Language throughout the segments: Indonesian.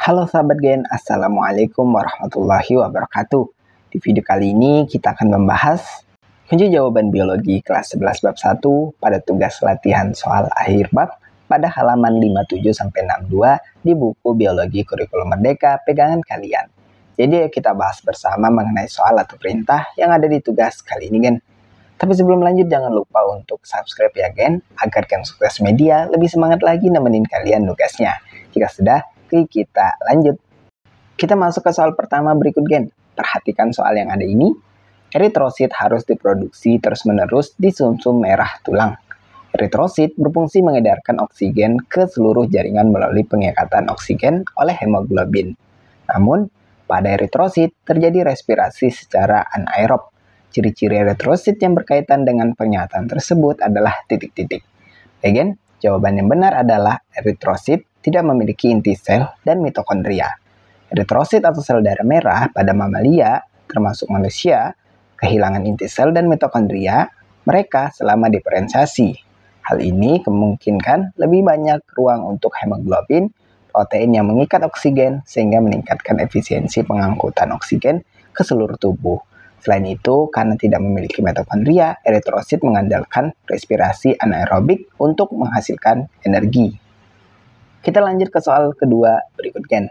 Halo sahabat Gen, Assalamualaikum warahmatullahi wabarakatuh. Di video kali ini kita akan membahas kunci jawaban biologi kelas 11 bab 1 pada tugas latihan soal akhir bab pada halaman 57-62 di buku Biologi Kurikulum Merdeka pegangan kalian. Jadi kita bahas bersama mengenai soal atau perintah yang ada di tugas kali ini Gen. Tapi sebelum lanjut jangan lupa untuk subscribe ya Gen, agar Gen Sukses Media lebih semangat lagi nemenin kalian tugasnya. Jika sudah, kita lanjut. Kita masuk ke soal pertama berikut Gen. Perhatikan soal yang ada ini. Eritrosit harus diproduksi terus-menerus di sumsum merah tulang. Eritrosit berfungsi mengedarkan oksigen ke seluruh jaringan melalui pengikatan oksigen oleh hemoglobin. Namun, pada eritrosit terjadi respirasi secara anaerob. Ciri-ciri eritrosit yang berkaitan dengan pernyataan tersebut adalah titik-titik. Gen, jawaban yang benar adalah eritrosit tidak memiliki inti sel dan mitokondria. Eritrosit atau sel darah merah pada mamalia, termasuk manusia, kehilangan inti sel dan mitokondria mereka selama diferensiasi. Hal ini kemungkinan lebih banyak ruang untuk hemoglobin, protein yang mengikat oksigen sehingga meningkatkan efisiensi pengangkutan oksigen ke seluruh tubuh. Selain itu, karena tidak memiliki mitokondria, eritrosit mengandalkan respirasi anaerobik untuk menghasilkan energi. Kita lanjut ke soal kedua berikut Gen.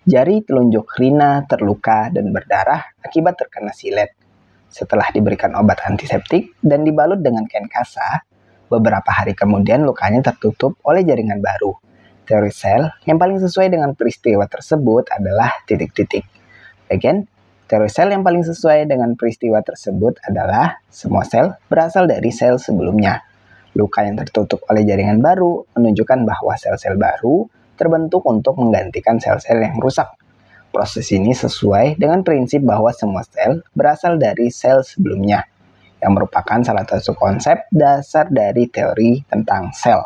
Jari telunjuk Rina terluka dan berdarah akibat terkena silet. Setelah diberikan obat antiseptik dan dibalut dengan kain kasa, beberapa hari kemudian lukanya tertutup oleh jaringan baru. Teori sel yang paling sesuai dengan peristiwa tersebut adalah titik-titik. Gen, teori sel yang paling sesuai dengan peristiwa tersebut adalah semua sel berasal dari sel sebelumnya. Luka yang tertutup oleh jaringan baru menunjukkan bahwa sel-sel baru terbentuk untuk menggantikan sel-sel yang rusak. Proses ini sesuai dengan prinsip bahwa semua sel berasal dari sel sebelumnya, yang merupakan salah satu konsep dasar dari teori tentang sel.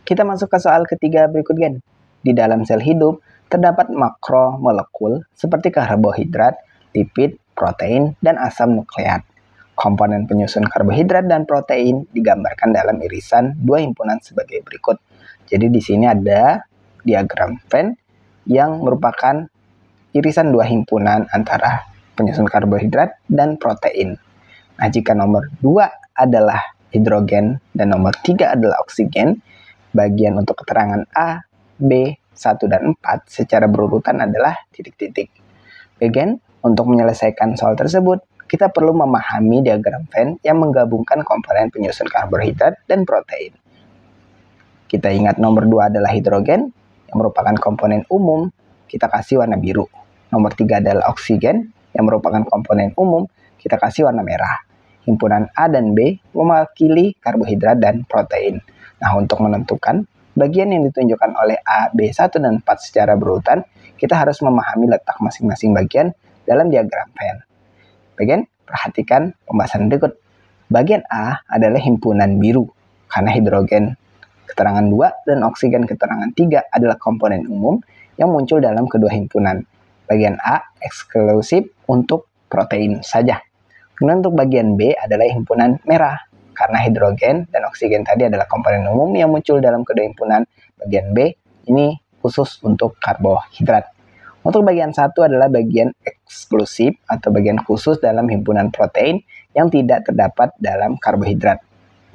Kita masuk ke soal ketiga berikut Gen. Di dalam sel hidup, terdapat makromolekul seperti karbohidrat, lipid, protein, dan asam nukleat. Komponen penyusun karbohidrat dan protein digambarkan dalam irisan dua himpunan sebagai berikut. Jadi di sini ada diagram Venn yang merupakan irisan dua himpunan antara penyusun karbohidrat dan protein. Nah, jika nomor 2 adalah hidrogen dan nomor 3 adalah oksigen, bagian untuk keterangan A, B, 1, dan 4 secara berurutan adalah titik-titik. Bagian untuk menyelesaikan soal tersebut, kita perlu memahami diagram Venn yang menggabungkan komponen penyusun karbohidrat dan protein. Kita ingat nomor 2 adalah hidrogen, yang merupakan komponen umum, kita kasih warna biru. Nomor 3 adalah oksigen, yang merupakan komponen umum, kita kasih warna merah. Himpunan A dan B mewakili karbohidrat dan protein. Nah, untuk menentukan bagian yang ditunjukkan oleh A, B, 1, dan 4 secara berurutan, kita harus memahami letak masing-masing bagian dalam diagram Venn. Bagian, perhatikan pembahasan berikut. Bagian A adalah himpunan biru, karena hidrogen keterangan 2 dan oksigen keterangan 3 adalah komponen umum yang muncul dalam kedua himpunan. Bagian A eksklusif untuk protein saja. Kemudian untuk bagian B adalah himpunan merah, karena hidrogen dan oksigen tadi adalah komponen umum yang muncul dalam kedua himpunan. Bagian B ini khusus untuk karbohidrat. Untuk bagian 1 adalah bagian eksklusif atau bagian khusus dalam himpunan protein yang tidak terdapat dalam karbohidrat.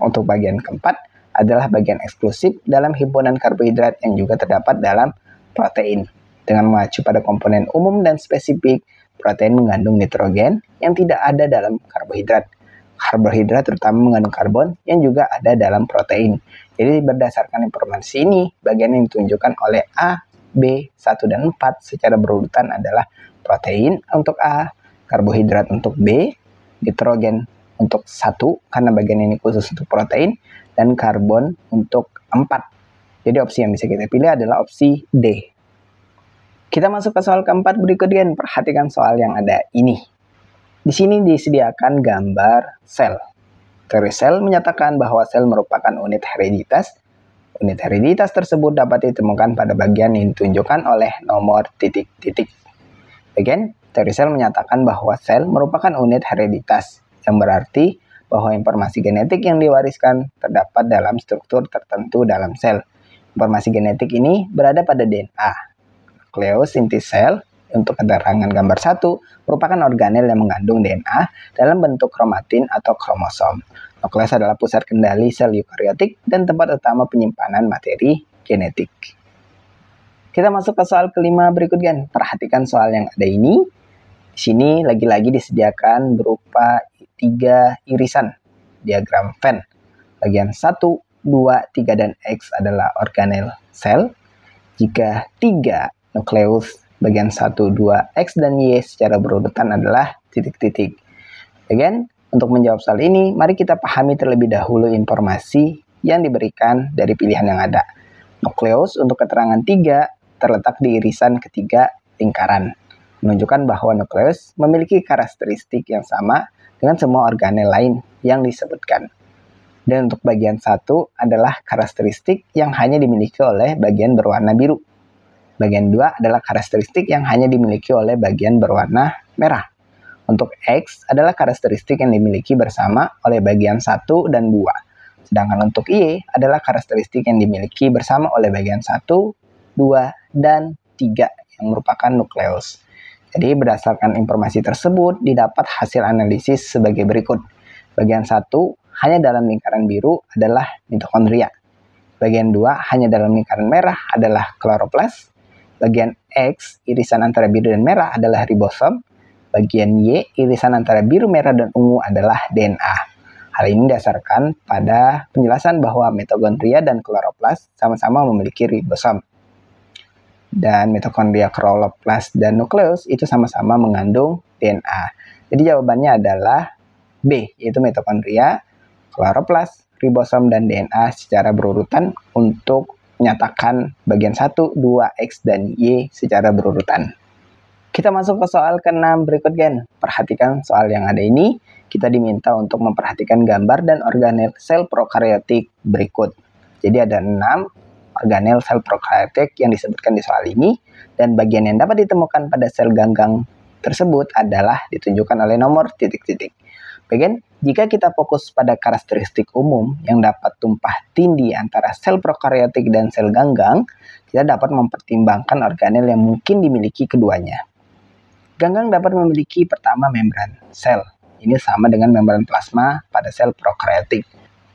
Untuk bagian keempat adalah bagian eksklusif dalam himpunan karbohidrat yang juga terdapat dalam protein. Dengan mengacu pada komponen umum dan spesifik, protein mengandung nitrogen yang tidak ada dalam karbohidrat. Karbohidrat terutama mengandung karbon yang juga ada dalam protein. Jadi berdasarkan informasi ini, bagian yang ditunjukkan oleh A, B, 1, dan 4 secara berurutan adalah protein untuk A, karbohidrat untuk B, nitrogen untuk 1 karena bagian ini khusus untuk protein, dan karbon untuk 4. Jadi opsi yang bisa kita pilih adalah opsi D. Kita masuk ke soal keempat berikut Gen. Perhatikan soal yang ada ini. Di sini disediakan gambar sel. Teori sel menyatakan bahwa sel merupakan unit hereditas. Unit hereditas tersebut dapat ditemukan pada bagian yang ditunjukkan oleh nomor titik-titik. Bagian teori sel menyatakan bahwa sel merupakan unit hereditas, yang berarti bahwa informasi genetik yang diwariskan terdapat dalam struktur tertentu dalam sel. Informasi genetik ini berada pada DNA. nukleus inti sel untuk keterangan gambar 1 merupakan organel yang mengandung DNA dalam bentuk kromatin atau kromosom. Nukleus adalah pusat kendali sel eukariotik dan tempat utama penyimpanan materi genetik. Kita masuk ke soal kelima berikut, Gen. Perhatikan soal yang ada ini. Di sini lagi-lagi disediakan berupa 3 irisan diagram Venn. Bagian 1, 2, 3, dan X adalah organel sel. Jika 3 nukleus bagian 1, 2, X, dan Y secara berurutan adalah titik-titik. Again, untuk menjawab soal ini, mari kita pahami terlebih dahulu informasi yang diberikan dari pilihan yang ada. Nukleus untuk keterangan 3 terletak di irisan ketiga lingkaran, menunjukkan bahwa nukleus memiliki karakteristik yang sama dengan semua organel lain yang disebutkan. Dan untuk bagian 1 adalah karakteristik yang hanya dimiliki oleh bagian berwarna biru. Bagian 2 adalah karakteristik yang hanya dimiliki oleh bagian berwarna merah. Untuk X adalah karakteristik yang dimiliki bersama oleh bagian 1 dan 2. Sedangkan untuk Y adalah karakteristik yang dimiliki bersama oleh bagian 1, 2, dan 3 yang merupakan nukleus. Jadi berdasarkan informasi tersebut didapat hasil analisis sebagai berikut. Bagian 1 hanya dalam lingkaran biru adalah mitokondria. Bagian 2 hanya dalam lingkaran merah adalah kloroplas. Bagian X, irisan antara biru dan merah adalah ribosom. Bagian Y, irisan antara biru, merah, dan ungu adalah DNA. Hal ini didasarkan pada penjelasan bahwa mitokondria dan kloroplas sama-sama memiliki ribosom. Dan mitokondria, kloroplas, dan nukleus itu sama-sama mengandung DNA. Jadi jawabannya adalah B, yaitu mitokondria, kloroplas, ribosom, dan DNA secara berurutan untuk menyatakan bagian 1, 2, X, dan Y secara berurutan. Kita masuk ke soal ke-6 berikut, Gen. Perhatikan soal yang ada ini. Kita diminta untuk memperhatikan gambar dan organel sel prokariotik berikut. Jadi ada 6 organel sel prokariotik yang disebutkan di soal ini. Dan bagian yang dapat ditemukan pada sel ganggang tersebut adalah ditunjukkan oleh nomor titik-titik. Bagian, jika kita fokus pada karakteristik umum yang dapat tumpah tindih antara sel prokariotik dan sel ganggang, kita dapat mempertimbangkan organel yang mungkin dimiliki keduanya. Ganggang dapat memiliki pertama membran sel. Ini sama dengan membran plasma pada sel prokariotik.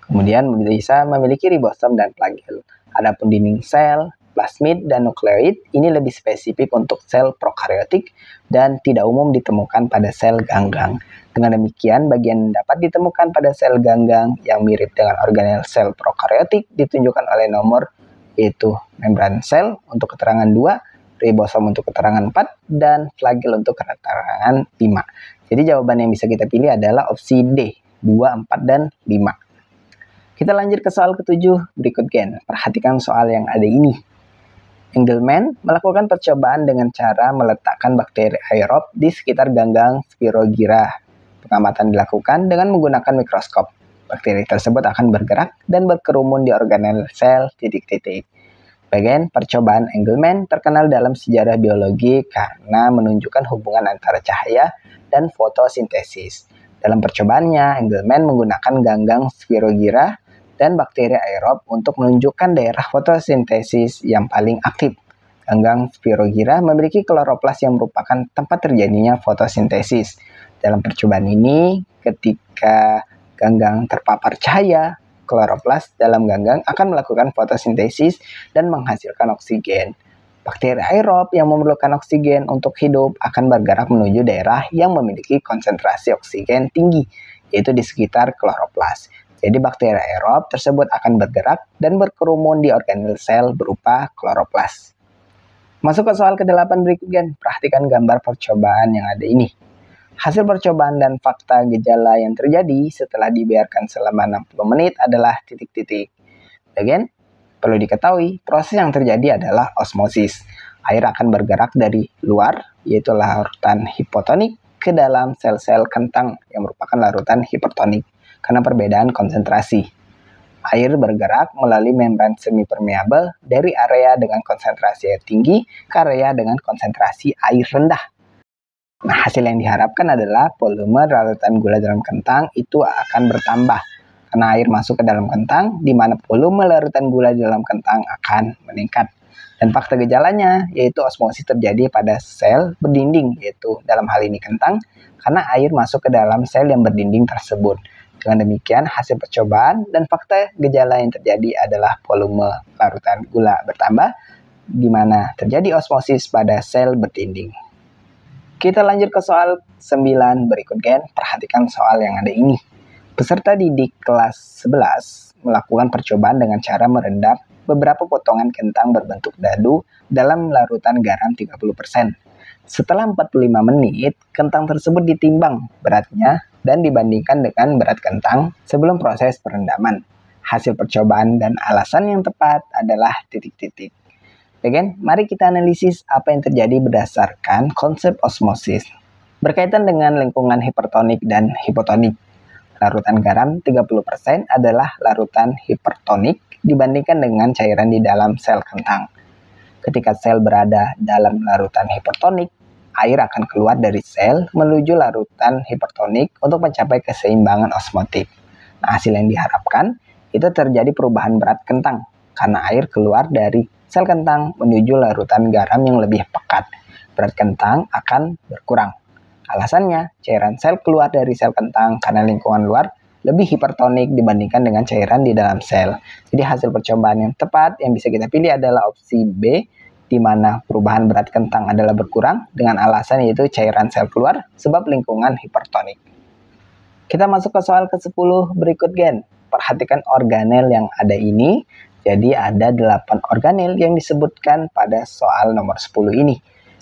Kemudian bisa memiliki ribosom dan flagel. Adapun dinding sel, plasmid, dan nukleoid ini lebih spesifik untuk sel prokariotik dan tidak umum ditemukan pada sel ganggang. Dengan demikian, bagian dapat ditemukan pada sel ganggang yang mirip dengan organel sel prokariotik ditunjukkan oleh nomor, yaitu membran sel untuk keterangan 2, ribosom untuk keterangan 4, dan flagel untuk keterangan 5. Jadi jawaban yang bisa kita pilih adalah opsi D, 2, 4, dan 5. Kita lanjut ke soal ke-7 berikut, Gen. Perhatikan soal yang ada ini. Engelmann melakukan percobaan dengan cara meletakkan bakteri aerob di sekitar ganggang Spirogyra. Pengamatan dilakukan dengan menggunakan mikroskop. Bakteri tersebut akan bergerak dan berkerumun di organel sel titik-titik. Bagian percobaan Engelmann terkenal dalam sejarah biologi karena menunjukkan hubungan antara cahaya dan fotosintesis. Dalam percobaannya, Engelmann menggunakan ganggang Spirogyra dan bakteri aerob untuk menunjukkan daerah fotosintesis yang paling aktif. Ganggang Spirogyra memiliki kloroplas yang merupakan tempat terjadinya fotosintesis. Dalam percobaan ini, ketika ganggang terpapar cahaya, kloroplas dalam ganggang akan melakukan fotosintesis dan menghasilkan oksigen. Bakteri aerob yang memerlukan oksigen untuk hidup akan bergerak menuju daerah yang memiliki konsentrasi oksigen tinggi, yaitu di sekitar kloroplas. Jadi bakteri aerob tersebut akan bergerak dan berkerumun di organel sel berupa kloroplas. Masuk ke soal ke-8 berikut, Gen. Perhatikan gambar percobaan yang ada ini. Hasil percobaan dan fakta gejala yang terjadi setelah dibiarkan selama 60 menit adalah titik-titik. Again, perlu diketahui, proses yang terjadi adalah osmosis. Air akan bergerak dari luar, yaitu larutan hipotonik, ke dalam sel-sel kentang yang merupakan larutan hipertonik, karena perbedaan konsentrasi. Air bergerak melalui membran semipermeabel dari area dengan konsentrasi air tinggi ke area dengan konsentrasi air rendah. Nah, hasil yang diharapkan adalah volume larutan gula dalam kentang itu akan bertambah karena air masuk ke dalam kentang, di mana volume larutan gula di dalam kentang akan meningkat. Dan fakta gejalanya yaitu osmosis terjadi pada sel berdinding, yaitu dalam hal ini kentang, karena air masuk ke dalam sel yang berdinding tersebut. Dengan demikian, hasil percobaan dan fakta gejala yang terjadi adalah volume larutan gula bertambah, di mana terjadi osmosis pada sel berdinding. Kita lanjut ke soal 9 berikut gen. Perhatikan soal yang ada ini. Peserta didik kelas 11 melakukan percobaan dengan cara merendam beberapa potongan kentang berbentuk dadu dalam larutan garam 30%. Setelah 45 menit, kentang tersebut ditimbang beratnya dan dibandingkan dengan berat kentang sebelum proses perendaman. Hasil percobaan dan alasan yang tepat adalah titik-titik. Oke, mari kita analisis apa yang terjadi berdasarkan konsep osmosis. Berkaitan dengan lingkungan hipertonik dan hipotonik. Larutan garam 30% adalah larutan hipertonik dibandingkan dengan cairan di dalam sel kentang. Ketika sel berada dalam larutan hipertonik, air akan keluar dari sel menuju larutan hipertonik untuk mencapai keseimbangan osmotik. Nah, hasil yang diharapkan itu terjadi perubahan berat kentang karena air keluar dari sel kentang menuju larutan garam yang lebih pekat. Berat kentang akan berkurang. Alasannya, cairan sel keluar dari sel kentang karena lingkungan luar lebih hipertonik dibandingkan dengan cairan di dalam sel. Jadi hasil percobaan yang tepat yang bisa kita pilih adalah opsi B, di mana perubahan berat kentang adalah berkurang dengan alasan yaitu cairan sel keluar sebab lingkungan hipertonik. Kita masuk ke soal ke-10 berikut gen. Perhatikan organel yang ada ini. Jadi ada 8 organel yang disebutkan pada soal nomor 10 ini.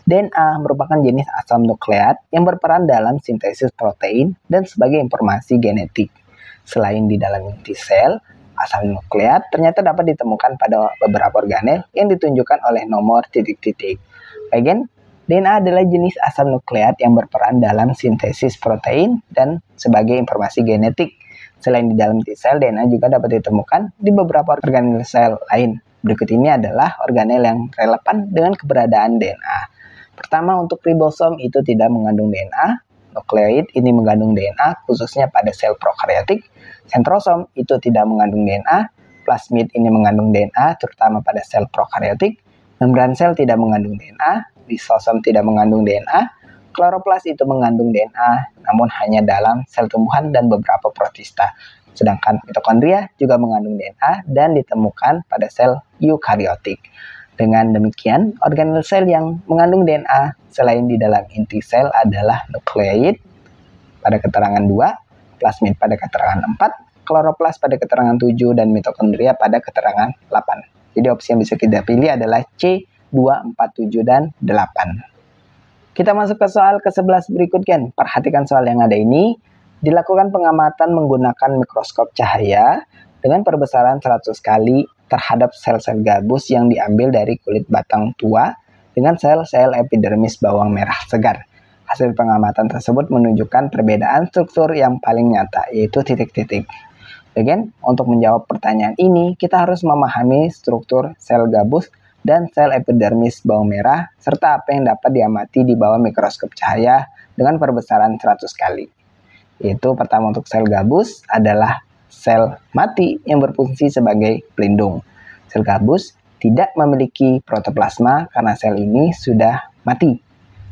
DNA merupakan jenis asam nukleat yang berperan dalam sintesis protein dan sebagai informasi genetik. Selain di dalam inti sel, asam nukleat ternyata dapat ditemukan pada beberapa organel yang ditunjukkan oleh nomor titik-titik. Bagian DNA adalah jenis asam nukleat yang berperan dalam sintesis protein dan sebagai informasi genetik. Selain di dalam inti sel, DNA juga dapat ditemukan di beberapa organel sel lain. Berikut ini adalah organel yang relevan dengan keberadaan DNA. Pertama, untuk ribosom itu tidak mengandung DNA, nukleoid ini mengandung DNA khususnya pada sel prokaryotik, sentrosom itu tidak mengandung DNA, plasmid ini mengandung DNA terutama pada sel prokaryotik, membran sel tidak mengandung DNA, lisosom tidak mengandung DNA, kloroplas itu mengandung DNA namun hanya dalam sel tumbuhan dan beberapa protista. Sedangkan mitokondria juga mengandung DNA dan ditemukan pada sel eukariotik. Dengan demikian, organel sel yang mengandung DNA selain di dalam inti sel adalah nukleoid pada keterangan 2, plasmid pada keterangan 4, kloroplas pada keterangan 7, dan mitokondria pada keterangan 8. Jadi opsi yang bisa kita pilih adalah C, 2, 4, 7, dan 8. Kita masuk ke soal ke-11 berikut gen. Perhatikan soal yang ada ini. Dilakukan pengamatan menggunakan mikroskop cahaya dengan perbesaran 100 kali terhadap sel-sel gabus yang diambil dari kulit batang tua dengan sel-sel epidermis bawang merah segar. Hasil pengamatan tersebut menunjukkan perbedaan struktur yang paling nyata, yaitu titik-titik. Again, untuk menjawab pertanyaan ini, kita harus memahami struktur sel gabus dan sel epidermis bawang merah, serta apa yang dapat diamati di bawah mikroskop cahaya dengan perbesaran 100 kali. Yaitu pertama untuk sel gabus adalah sel mati yang berfungsi sebagai pelindung. Sel gabus tidak memiliki protoplasma karena sel ini sudah mati.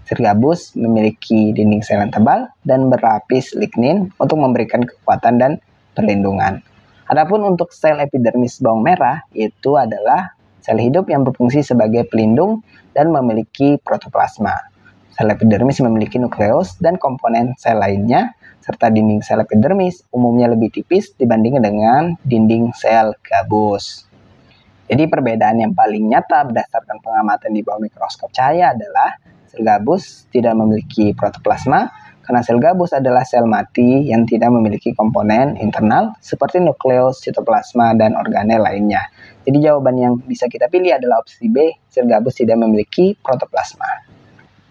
Sel gabus memiliki dinding sel yang tebal dan berlapis lignin untuk memberikan kekuatan dan perlindungan. Adapun untuk sel epidermis bawang merah, itu adalah sel hidup yang berfungsi sebagai pelindung dan memiliki protoplasma. Sel epidermis memiliki nukleus dan komponen sel lainnya, serta dinding sel epidermis umumnya lebih tipis dibandingkan dengan dinding sel gabus. Jadi perbedaan yang paling nyata berdasarkan pengamatan di bawah mikroskop cahaya adalah sel gabus tidak memiliki protoplasma karena sel gabus adalah sel mati yang tidak memiliki komponen internal seperti nukleus, sitoplasma, dan organel lainnya. Jadi jawaban yang bisa kita pilih adalah opsi B, sel gabus tidak memiliki protoplasma.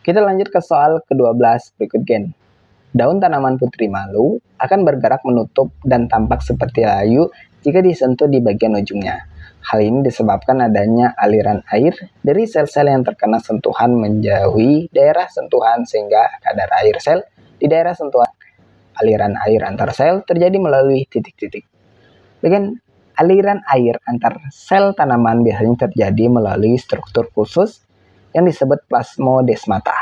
Kita lanjut ke soal ke-12 berikut gen. Daun tanaman putri malu akan bergerak menutup dan tampak seperti layu jika disentuh di bagian ujungnya. Hal ini disebabkan adanya aliran air dari sel-sel yang terkena sentuhan menjauhi daerah sentuhan sehingga kadar air sel di daerah sentuhan aliran air antar sel terjadi melalui titik-titik. Bagian Aliran air antar sel tanaman biasanya terjadi melalui struktur khusus yang disebut plasmodesmata.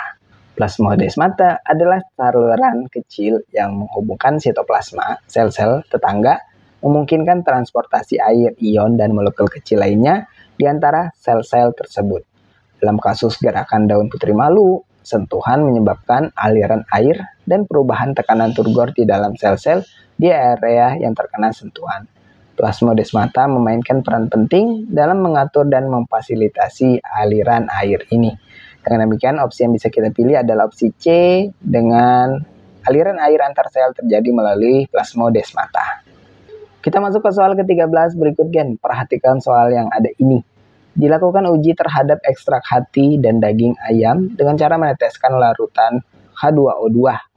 Plasmodesmata adalah saluran kecil yang menghubungkan sitoplasma, sel-sel tetangga, memungkinkan transportasi air, ion, dan molekul kecil lainnya di antara sel-sel tersebut. Dalam kasus gerakan daun putri malu, sentuhan menyebabkan aliran air dan perubahan tekanan turgor di dalam sel-sel di area yang terkena sentuhan. Plasmodesmata memainkan peran penting dalam mengatur dan memfasilitasi aliran air ini. Dengan demikian, opsi yang bisa kita pilih adalah opsi C dengan aliran air antar sel terjadi melalui plasmodesmata. Kita masuk ke soal ke-13 berikut Gen. Perhatikan soal yang ada ini. Dilakukan uji terhadap ekstrak hati dan daging ayam dengan cara meneteskan larutan H2O2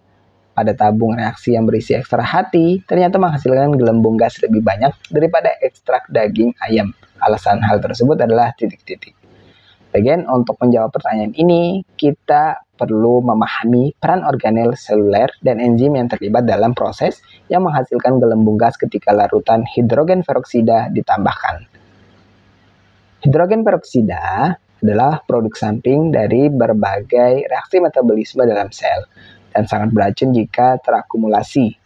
pada tabung reaksi yang berisi ekstrak hati, ternyata menghasilkan gelembung gas lebih banyak daripada ekstrak daging ayam. Alasan hal tersebut adalah titik-titik. Bagian untuk menjawab pertanyaan ini, kita perlu memahami peran organel seluler dan enzim yang terlibat dalam proses yang menghasilkan gelembung gas ketika larutan hidrogen peroksida ditambahkan. Hidrogen peroksida adalah produk samping dari berbagai reaksi metabolisme dalam sel dan sangat beracun jika terakumulasi.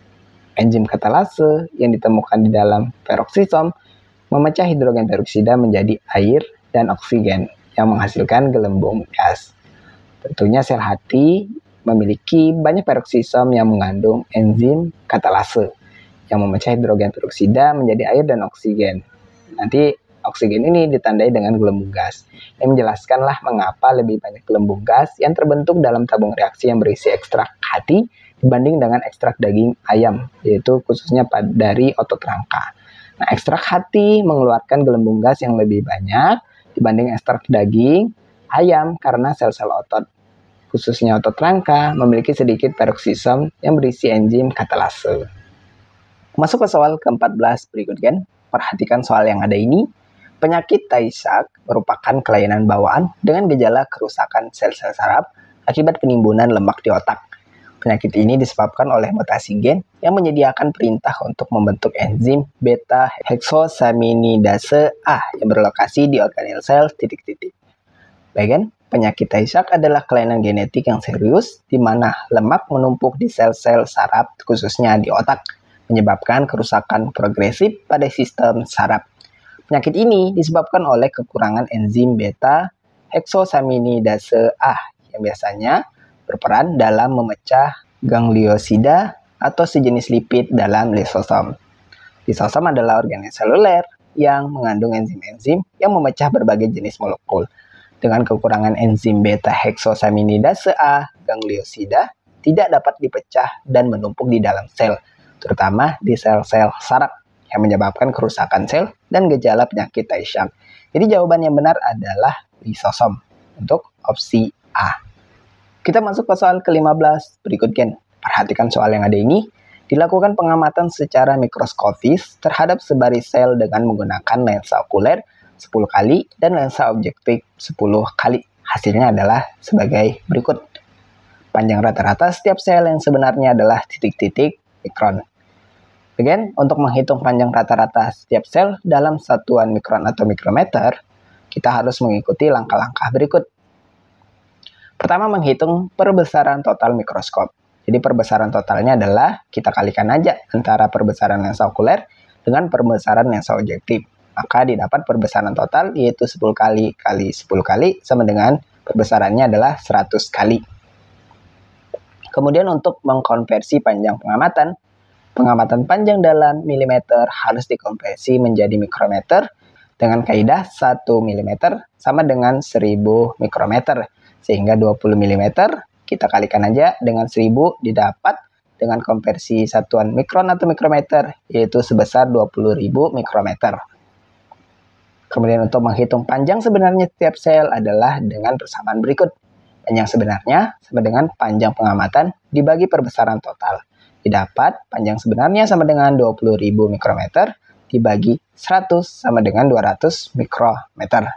Enzim katalase yang ditemukan di dalam peroksisom memecah hidrogen peroksida menjadi air dan oksigen yang menghasilkan gelembung gas. Tentunya sel hati memiliki banyak peroksisom yang mengandung enzim katalase yang memecah hidrogen peroksida menjadi air dan oksigen. Nanti oksigen ini ditandai dengan gelembung gas. Ini menjelaskanlah mengapa lebih banyak gelembung gas yang terbentuk dalam tabung reaksi yang berisi ekstrak hati dibanding dengan ekstrak daging ayam, yaitu khususnya dari otot rangka. Nah, ekstrak hati mengeluarkan gelembung gas yang lebih banyak dibanding ekstrak daging ayam karena sel-sel otot, khususnya otot rangka, memiliki sedikit peroksisom yang berisi enzim katalase. Masuk ke soal ke-14 berikut Gen. Perhatikan soal yang ada ini. Penyakit Tay-Sachs merupakan kelainan bawaan dengan gejala kerusakan sel-sel saraf akibat penimbunan lemak di otak. Penyakit ini disebabkan oleh mutasi gen yang menyediakan perintah untuk membentuk enzim beta-heksosaminidase A yang berlokasi di organel sel titik-titik. Bagian penyakit Tay-Sachs adalah kelainan genetik yang serius di mana lemak menumpuk di sel-sel saraf khususnya di otak, menyebabkan kerusakan progresif pada sistem saraf. Penyakit ini disebabkan oleh kekurangan enzim beta-heksosaminidase A yang biasanya berperan dalam memecah gangliosida atau sejenis lipid dalam lisosom. Lisosom adalah organel seluler yang mengandung enzim-enzim yang memecah berbagai jenis molekul. Dengan kekurangan enzim beta-heksosaminidase A, gangliosida tidak dapat dipecah dan menumpuk di dalam sel, terutama di sel-sel saraf, yang menyebabkan kerusakan sel dan gejala penyakit Tay-Sachs. Jadi jawaban yang benar adalah lisosom untuk opsi A. Kita masuk ke soal ke-15 berikut Gen. Perhatikan soal yang ada ini. Dilakukan pengamatan secara mikroskopis terhadap sebaris sel dengan menggunakan lensa okuler 10 kali dan lensa objektif 10 kali. Hasilnya adalah sebagai berikut. Panjang rata-rata setiap sel yang sebenarnya adalah titik-titik mikron. Again, untuk menghitung panjang rata-rata setiap sel dalam satuan mikron atau mikrometer, kita harus mengikuti langkah-langkah berikut. Pertama, menghitung perbesaran total mikroskop. Jadi perbesaran totalnya adalah kita kalikan aja antara perbesaran lensa okuler dengan perbesaran lensa objektif. Maka didapat perbesaran total yaitu 10 kali kali 10 kali sama dengan perbesarannya adalah 100 kali. Kemudian untuk mengkonversi panjang pengamatan, pengamatan panjang dalam milimeter harus dikonversi menjadi mikrometer dengan kaidah 1 mm sama dengan 1000 mikrometer. Sehingga 20 mm kita kalikan aja dengan 1000 didapat dengan konversi satuan mikron atau mikrometer yaitu sebesar 20.000 mikrometer. Kemudian untuk menghitung panjang sebenarnya setiap sel adalah dengan persamaan berikut. Panjang sebenarnya sama dengan panjang pengamatan dibagi perbesaran total. Didapat panjang sebenarnya sama dengan 20.000 mikrometer dibagi 100 sama dengan 200 mikrometer.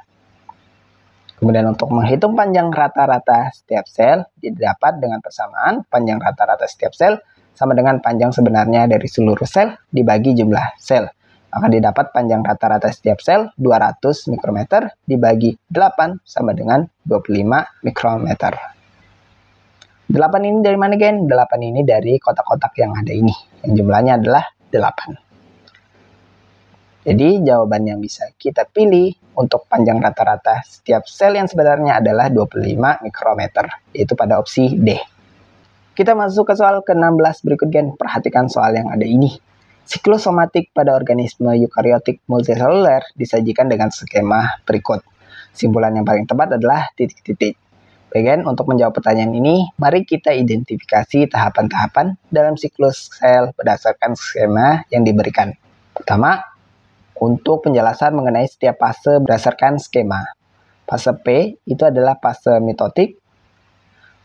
Kemudian untuk menghitung panjang rata-rata setiap sel didapat dengan persamaan panjang rata-rata setiap sel sama dengan panjang sebenarnya dari seluruh sel dibagi jumlah sel. Maka didapat panjang rata-rata setiap sel 200 mikrometer dibagi 8 sama dengan 25 mikrometer. 8 ini dari mana, Gen? 8 ini dari kotak-kotak yang ada ini. Yang jumlahnya adalah 8. Jadi jawaban yang bisa kita pilih untuk panjang rata-rata setiap sel yang sebenarnya adalah 25 mikrometer, yaitu pada opsi D. Kita masuk ke soal ke-16 berikut, Gen. Perhatikan soal yang ada ini. Siklus somatik pada organisme eukariotik multiseluler disajikan dengan skema berikut. Simpulan yang paling tepat adalah titik-titik. Bagian untuk menjawab pertanyaan ini, mari kita identifikasi tahapan-tahapan dalam siklus sel berdasarkan skema yang diberikan. Pertama, untuk penjelasan mengenai setiap fase berdasarkan skema. Fase P itu adalah fase mitotik,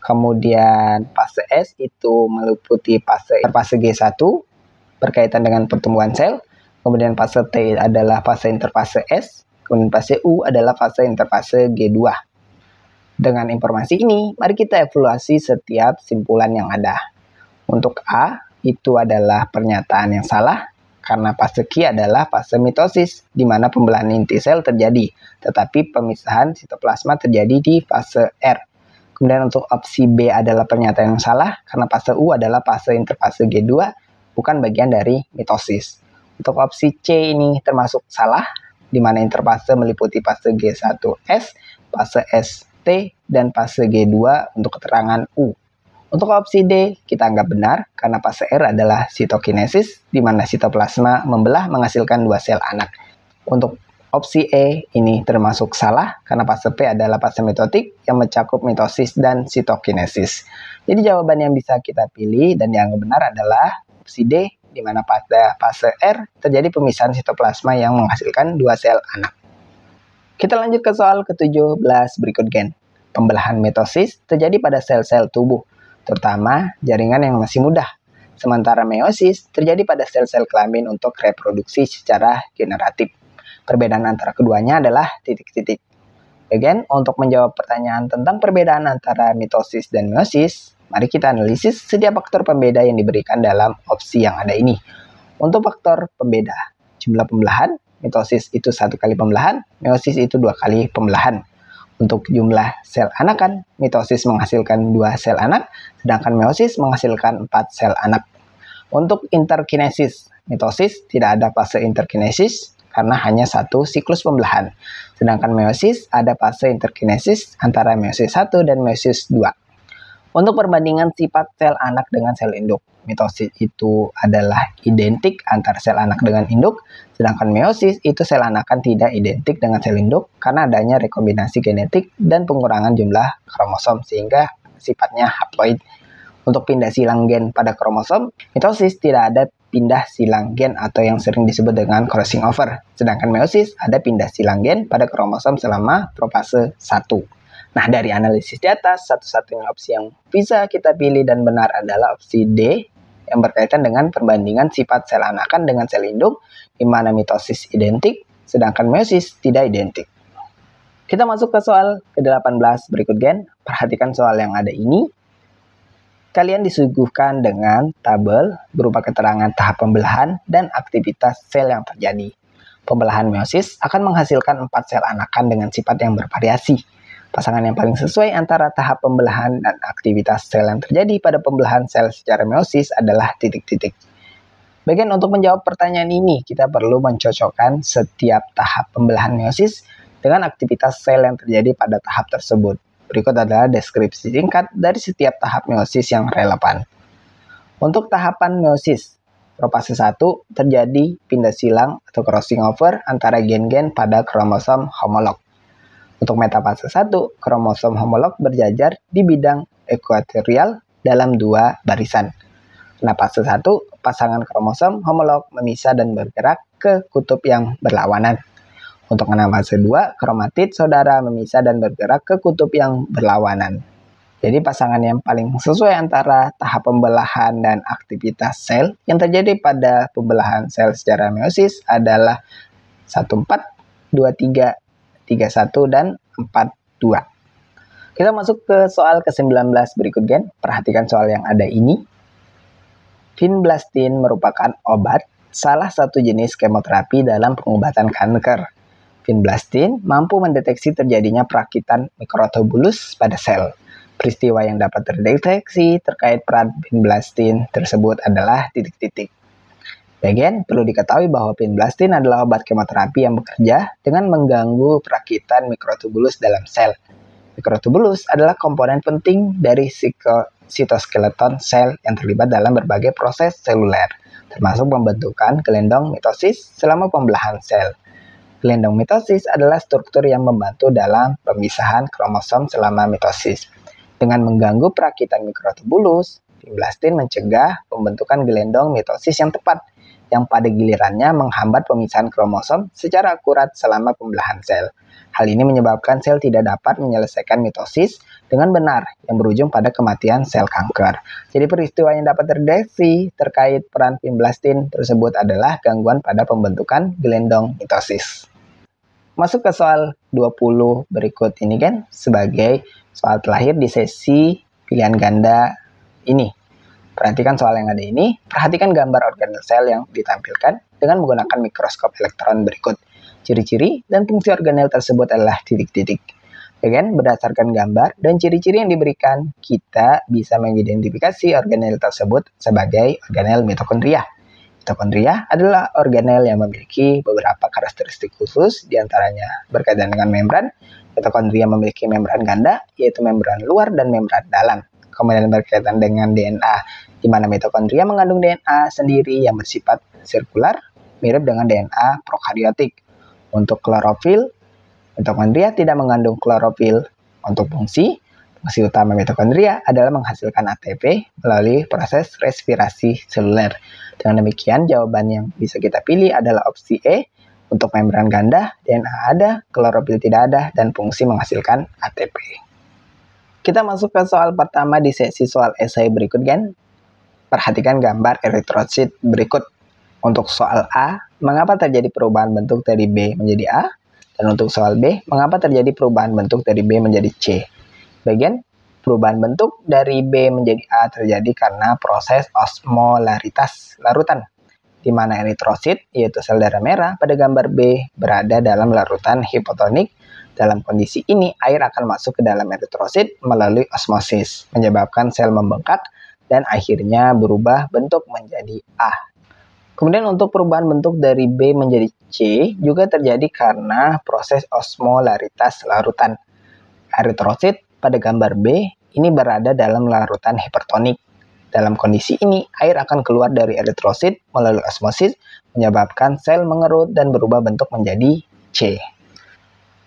kemudian fase S itu meliputi fase G1 berkaitan dengan pertumbuhan sel, kemudian fase T adalah fase interfase S, kemudian fase U adalah fase interfase G2. Dengan informasi ini, mari kita evaluasi setiap simpulan yang ada. Untuk A, itu adalah pernyataan yang salah, karena fase Q adalah fase mitosis, di mana pembelahan inti sel terjadi, tetapi pemisahan sitoplasma terjadi di fase R. Kemudian untuk opsi B adalah pernyataan yang salah, karena fase U adalah fase interfase G2, bukan bagian dari mitosis. Untuk opsi C ini termasuk salah, di mana interfase meliputi fase G1S, fase ST, dan fase G2 untuk keterangan U. Untuk opsi D, kita anggap benar karena fase R adalah sitokinesis, di mana sitoplasma membelah menghasilkan 2 sel anak. Untuk opsi E, ini termasuk salah karena fase P adalah fase mitotik yang mencakup mitosis dan sitokinesis. Jadi jawaban yang bisa kita pilih dan yang benar adalah opsi D, di mana pada fase R terjadi pemisahan sitoplasma yang menghasilkan 2 sel anak. Kita lanjut ke soal ke-17 berikut, Gen. Pembelahan mitosis terjadi pada sel-sel tubuh, terutama jaringan yang masih mudah. Sementara meiosis terjadi pada sel-sel kelamin untuk reproduksi secara generatif. Perbedaan antara keduanya adalah titik-titik. Again, untuk menjawab pertanyaan tentang perbedaan antara mitosis dan meiosis, mari kita analisis setiap faktor pembeda yang diberikan dalam opsi yang ada ini. Untuk faktor pembeda, jumlah pembelahan, mitosis itu 1 kali pembelahan, meiosis itu 2 kali pembelahan. Untuk jumlah sel anakan, mitosis menghasilkan 2 sel anak, sedangkan meiosis menghasilkan 4 sel anak. Untuk interkinesis, mitosis tidak ada fase interkinesis karena hanya 1 siklus pembelahan. Sedangkan meiosis ada fase interkinesis antara meiosis 1 dan meiosis 2. Untuk perbandingan sifat sel anak dengan sel induk, mitosis itu adalah identik antara sel anak dengan induk, sedangkan meiosis itu sel anakan tidak identik dengan sel induk karena adanya rekombinasi genetik dan pengurangan jumlah kromosom sehingga sifatnya haploid. Untuk pindah silang gen pada kromosom, mitosis tidak ada pindah silang gen atau yang sering disebut dengan crossing over, sedangkan meiosis ada pindah silang gen pada kromosom selama profase 1. Nah, dari analisis di atas, satu-satunya opsi yang bisa kita pilih dan benar adalah opsi D yang berkaitan dengan perbandingan sifat sel anakan dengan sel induk, di mana mitosis identik, sedangkan meiosis tidak identik. Kita masuk ke soal ke-18 berikut, Gen. Perhatikan soal yang ada ini. Kalian disuguhkan dengan tabel berupa keterangan tahap pembelahan dan aktivitas sel yang terjadi. Pembelahan meiosis akan menghasilkan 4 sel anakan dengan sifat yang bervariasi. Pasangan yang paling sesuai antara tahap pembelahan dan aktivitas sel yang terjadi pada pembelahan sel secara meiosis adalah titik-titik. Bagian untuk menjawab pertanyaan ini, kita perlu mencocokkan setiap tahap pembelahan meiosis dengan aktivitas sel yang terjadi pada tahap tersebut. Berikut adalah deskripsi singkat dari setiap tahap meiosis yang relevan. Untuk tahapan meiosis, profase 1 terjadi pindah silang atau crossing over antara gen-gen pada kromosom homolog. Untuk metafase 1, kromosom homolog berjajar di bidang ekuatorial dalam 2 barisan. Pada fase 1, pasangan kromosom homolog memisah dan bergerak ke kutub yang berlawanan. Untuk fase 2, kromatid saudara memisah dan bergerak ke kutub yang berlawanan. Jadi pasangan yang paling sesuai antara tahap pembelahan dan aktivitas sel yang terjadi pada pembelahan sel secara meiosis adalah 14, 23, 31, dan 42. Kita masuk ke soal ke-19 berikut, Gen. Perhatikan soal yang ada ini. Vinblastine merupakan obat salah satu jenis kemoterapi dalam pengobatan kanker. Vinblastine mampu mendeteksi terjadinya perakitan mikrotubulus pada sel. Peristiwa yang dapat terdeteksi terkait peran vinblastine tersebut adalah titik-titik. Bagian perlu diketahui bahwa vinblastine adalah obat kemoterapi yang bekerja dengan mengganggu perakitan mikrotubulus dalam sel. Mikrotubulus adalah komponen penting dari sitoskeleton sel yang terlibat dalam berbagai proses seluler, termasuk pembentukan gelendong mitosis selama pembelahan sel. Gelendong mitosis adalah struktur yang membantu dalam pemisahan kromosom selama mitosis. Dengan mengganggu perakitan mikrotubulus, vinblastine mencegah pembentukan gelendong mitosis yang tepat, yang pada gilirannya menghambat pemisahan kromosom secara akurat selama pembelahan sel. Hal ini menyebabkan sel tidak dapat menyelesaikan mitosis dengan benar, yang berujung pada kematian sel kanker. Jadi peristiwa yang dapat terdeteksi terkait peran vinblastine tersebut adalah gangguan pada pembentukan gelendong mitosis. Masuk ke soal 20 berikut ini kan sebagai soal terakhir di sesi pilihan ganda ini. Perhatikan soal yang ada ini, perhatikan gambar organel sel yang ditampilkan dengan menggunakan mikroskop elektron berikut. Ciri-ciri dan fungsi organel tersebut adalah titik-titik. Berdasarkan gambar dan ciri-ciri yang diberikan, kita bisa mengidentifikasi organel tersebut sebagai organel mitokondria. Mitokondria adalah organel yang memiliki beberapa karakteristik khusus, diantaranya berkaitan dengan membran. Mitokondria memiliki membran ganda, yaitu membran luar dan membran dalam. Kemudian berkaitan dengan DNA, di mana mitokondria mengandung DNA sendiri yang bersifat sirkular, mirip dengan DNA prokariotik. Untuk klorofil, mitokondria tidak mengandung klorofil. Untuk fungsi utama mitokondria adalah menghasilkan ATP melalui proses respirasi seluler. Dengan demikian, jawaban yang bisa kita pilih adalah opsi E. Untuk membran ganda, DNA ada, klorofil tidak ada, dan fungsi menghasilkan ATP. Kita masuk ke soal pertama di sesi soal esai berikut kan. Perhatikan gambar eritrosit berikut. Untuk soal A, mengapa terjadi perubahan bentuk dari B menjadi A? Dan untuk soal B, mengapa terjadi perubahan bentuk dari B menjadi C? Bagian perubahan bentuk dari B menjadi A terjadi karena proses osmolaritas larutan, di mana eritrosit, yaitu sel darah merah pada gambar B, berada dalam larutan hipotonik. Dalam kondisi ini, air akan masuk ke dalam eritrosit melalui osmosis, menyebabkan sel membengkak dan akhirnya berubah bentuk menjadi A. Kemudian untuk perubahan bentuk dari B menjadi C juga terjadi karena proses osmolaritas larutan. Eritrosit pada gambar B ini berada dalam larutan hipertonik. Dalam kondisi ini, air akan keluar dari eritrosit melalui osmosis, menyebabkan sel mengerut dan berubah bentuk menjadi C.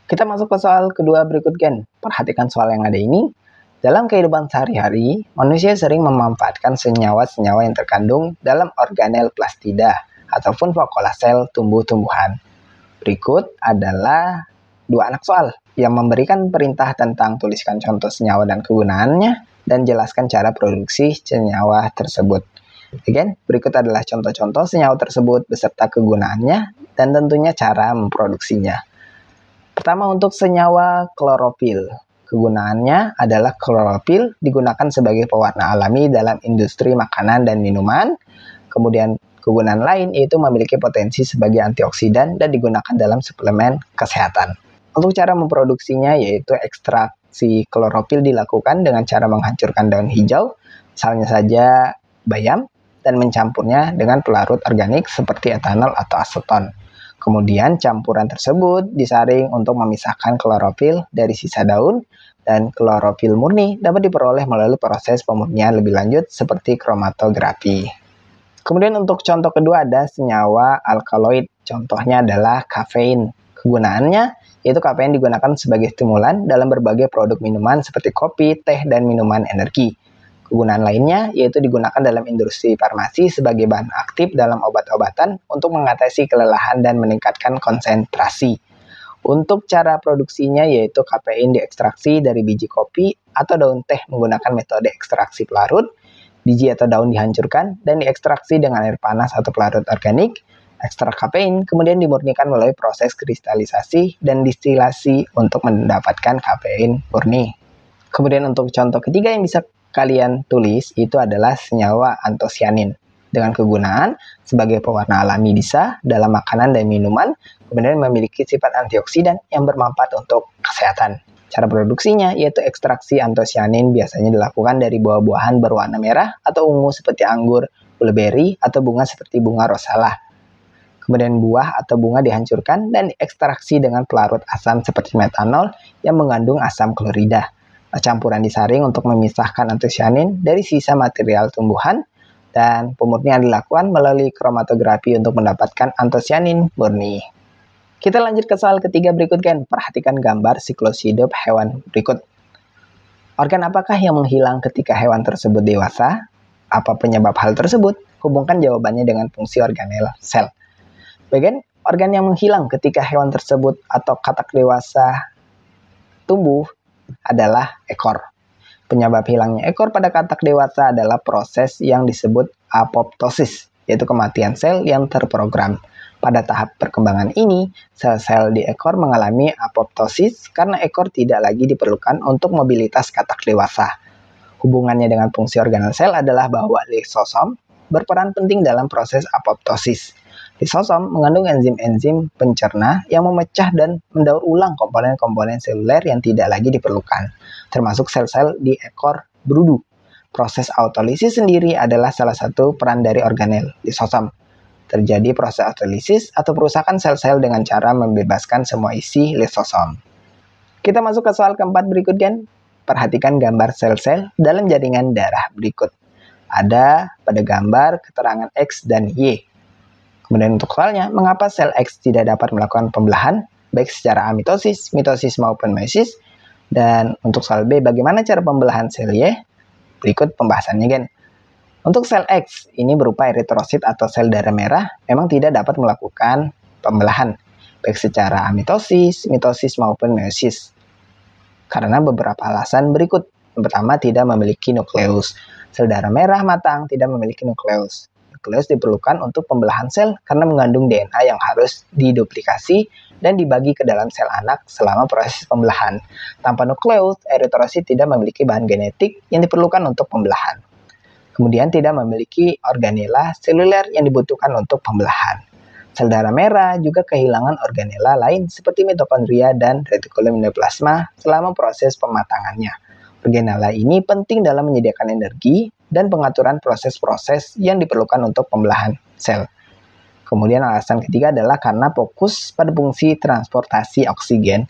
Kita masuk ke soal kedua berikut kan. Perhatikan soal yang ada ini. Dalam kehidupan sehari-hari, manusia sering memanfaatkan senyawa-senyawa yang terkandung dalam organel plastida ataupun vakuola sel tumbuh-tumbuhan. Berikut adalah dua anak soal yang memberikan perintah tentang tuliskan contoh senyawa dan kegunaannya dan jelaskan cara produksi senyawa tersebut. Berikut adalah contoh-contoh senyawa tersebut beserta kegunaannya dan tentunya cara memproduksinya. Pertama untuk senyawa klorofil. Kegunaannya adalah klorofil digunakan sebagai pewarna alami dalam industri makanan dan minuman. Kemudian kegunaan lain yaitu memiliki potensi sebagai antioksidan dan digunakan dalam suplemen kesehatan. Untuk cara memproduksinya yaitu ekstraksi klorofil dilakukan dengan cara menghancurkan daun hijau, misalnya saja bayam, dan mencampurnya dengan pelarut organik seperti etanol atau aseton. Kemudian campuran tersebut disaring untuk memisahkan klorofil dari sisa daun, dan klorofil murni dapat diperoleh melalui proses pemurnian lebih lanjut seperti kromatografi. Kemudian untuk contoh kedua ada senyawa alkaloid, contohnya adalah kafein. Kegunaannya yaitu kafein digunakan sebagai stimulan dalam berbagai produk minuman seperti kopi, teh, dan minuman energi. Kegunaan lainnya yaitu digunakan dalam industri farmasi sebagai bahan aktif dalam obat-obatan untuk mengatasi kelelahan dan meningkatkan konsentrasi. Untuk cara produksinya yaitu kafein diekstraksi dari biji kopi atau daun teh menggunakan metode ekstraksi pelarut, biji atau daun dihancurkan dan diekstraksi dengan air panas atau pelarut organik. Ekstrak kafein kemudian dimurnikan melalui proses kristalisasi dan distilasi untuk mendapatkan kafein murni. Kemudian untuk contoh ketiga yang bisa kalian tulis itu adalah senyawa antosianin. dengan kegunaan sebagai pewarna alami bisa dalam makanan dan minuman, kemudian memiliki sifat antioksidan yang bermanfaat untuk kesehatan. Cara produksinya yaitu ekstraksi antosianin biasanya dilakukan dari buah-buahan berwarna merah atau ungu seperti anggur, blueberry, atau bunga seperti bunga rosala. Kemudian buah atau bunga dihancurkan dan diekstraksi dengan pelarut asam seperti metanol yang mengandung asam klorida. Campuran disaring untuk memisahkan antosianin dari sisa material tumbuhan, dan pemurnian dilakukan melalui kromatografi untuk mendapatkan antosianin murni. Kita lanjut ke soal ketiga berikut kan. Perhatikan gambar siklus hidup hewan berikut. Organ apakah yang menghilang ketika hewan tersebut dewasa? Apa penyebab hal tersebut? Hubungkan jawabannya dengan fungsi organel sel. Bagian organ yang menghilang ketika hewan tersebut atau katak dewasa tumbuh adalah ekor. Penyebab hilangnya ekor pada katak dewasa adalah proses yang disebut apoptosis, yaitu kematian sel yang terprogram. Pada tahap perkembangan ini, sel-sel di ekor mengalami apoptosis karena ekor tidak lagi diperlukan untuk mobilitas katak dewasa. Hubungannya dengan fungsi organel sel adalah bahwa lisosom berperan penting dalam proses apoptosis. Lisosom mengandung enzim-enzim pencerna yang memecah dan mendaur ulang komponen-komponen seluler yang tidak lagi diperlukan, termasuk sel-sel di ekor berudu. Proses autolisis sendiri adalah salah satu peran dari organel lisosom. Terjadi proses autolisis atau perusakan sel-sel dengan cara membebaskan semua isi lisosom. Kita masuk ke soal keempat berikut kan. Perhatikan gambar sel-sel dalam jaringan darah berikut. Ada pada gambar keterangan X dan Y. Kemudian untuk soalnya, mengapa sel X tidak dapat melakukan pembelahan, baik secara amitosis, mitosis maupun meiosis? Dan untuk soal B, bagaimana cara pembelahan sel Y? Berikut pembahasannya, gen. Untuk sel X, ini berupa eritrosit atau sel darah merah, memang tidak dapat melakukan pembelahan, baik secara amitosis, mitosis maupun meiosis. Karena beberapa alasan berikut. Yang pertama, tidak memiliki nukleus. Sel darah merah matang tidak memiliki nukleus. Nukleus diperlukan untuk pembelahan sel karena mengandung DNA yang harus diduplikasi dan dibagi ke dalam sel anak selama proses pembelahan. Tanpa nukleus, eritrosit tidak memiliki bahan genetik yang diperlukan untuk pembelahan. Kemudian tidak memiliki organela seluler yang dibutuhkan untuk pembelahan. Sel darah merah juga kehilangan organela lain seperti mitokondria dan retikulum endoplasma selama proses pematangannya. Organela ini penting dalam menyediakan energi dan pengaturan proses-proses yang diperlukan untuk pembelahan sel. Kemudian alasan ketiga adalah karena fokus pada fungsi transportasi oksigen.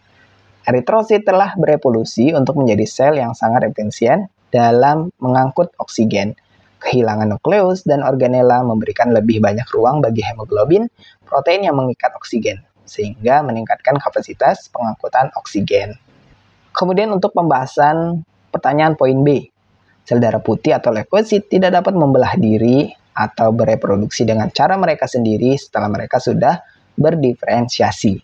Eritrosit telah berevolusi untuk menjadi sel yang sangat efisien dalam mengangkut oksigen. Kehilangan nukleus dan organela memberikan lebih banyak ruang bagi hemoglobin, protein yang mengikat oksigen, sehingga meningkatkan kapasitas pengangkutan oksigen. Kemudian untuk pembahasan pertanyaan poin B. Sel darah putih atau leukosit tidak dapat membelah diri atau bereproduksi dengan cara mereka sendiri setelah mereka sudah berdiferensiasi.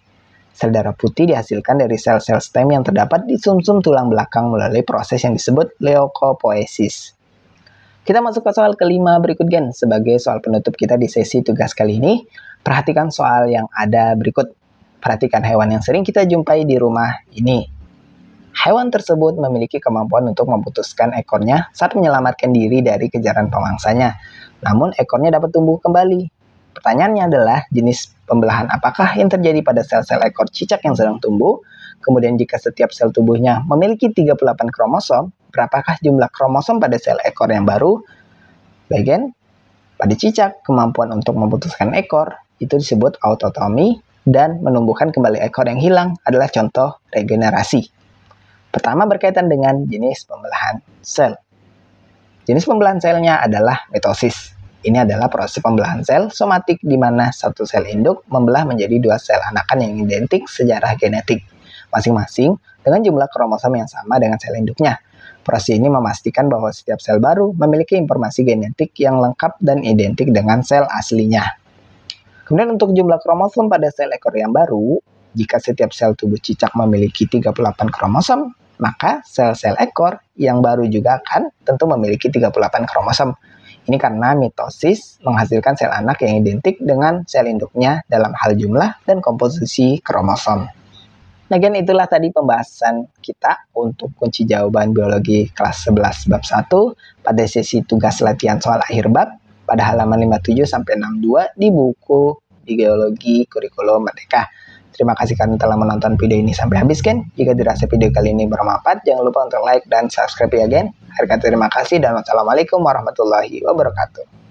Sel darah putih dihasilkan dari sel-sel stem yang terdapat di sumsum tulang belakang melalui proses yang disebut leukopoiesis. Kita masuk ke soal kelima berikut gen. Sebagai soal penutup kita di sesi tugas kali ini, perhatikan soal yang ada berikut. Perhatikan hewan yang sering kita jumpai di rumah ini. Hewan tersebut memiliki kemampuan untuk memutuskan ekornya saat menyelamatkan diri dari kejaran pemangsanya. Namun ekornya dapat tumbuh kembali. Pertanyaannya adalah jenis pembelahan apakah yang terjadi pada sel-sel ekor cicak yang sedang tumbuh? Kemudian jika setiap sel tubuhnya memiliki 38 kromosom, berapakah jumlah kromosom pada sel ekor yang baru? Bagian pada cicak, kemampuan untuk memutuskan ekor itu disebut autotomi, dan menumbuhkan kembali ekor yang hilang adalah contoh regenerasi. Pertama berkaitan dengan jenis pembelahan sel. Jenis pembelahan selnya adalah mitosis. Ini adalah proses pembelahan sel somatik di mana satu sel induk membelah menjadi dua sel anakan yang identik secara genetik, masing-masing dengan jumlah kromosom yang sama dengan sel induknya. Proses ini memastikan bahwa setiap sel baru memiliki informasi genetik yang lengkap dan identik dengan sel aslinya. Kemudian untuk jumlah kromosom pada sel ekor yang baru, jika setiap sel tubuh cicak memiliki 38 kromosom, maka sel-sel ekor yang baru juga akan tentu memiliki 38 kromosom. Ini karena mitosis menghasilkan sel anak yang identik dengan sel induknya dalam hal jumlah dan komposisi kromosom. Nah, itulah tadi pembahasan kita untuk kunci jawaban biologi kelas 11 bab 1 pada sesi tugas latihan soal akhir bab. pada halaman 57 sampai 62 di buku di Geologi Kurikulum Merdeka. Terima kasih karena telah menonton video ini sampai habis, Ken. Jika dirasa video kali ini bermanfaat, jangan lupa untuk like dan subscribe ya, Gen. Akhir kata terima kasih dan wassalamualaikum warahmatullahi wabarakatuh.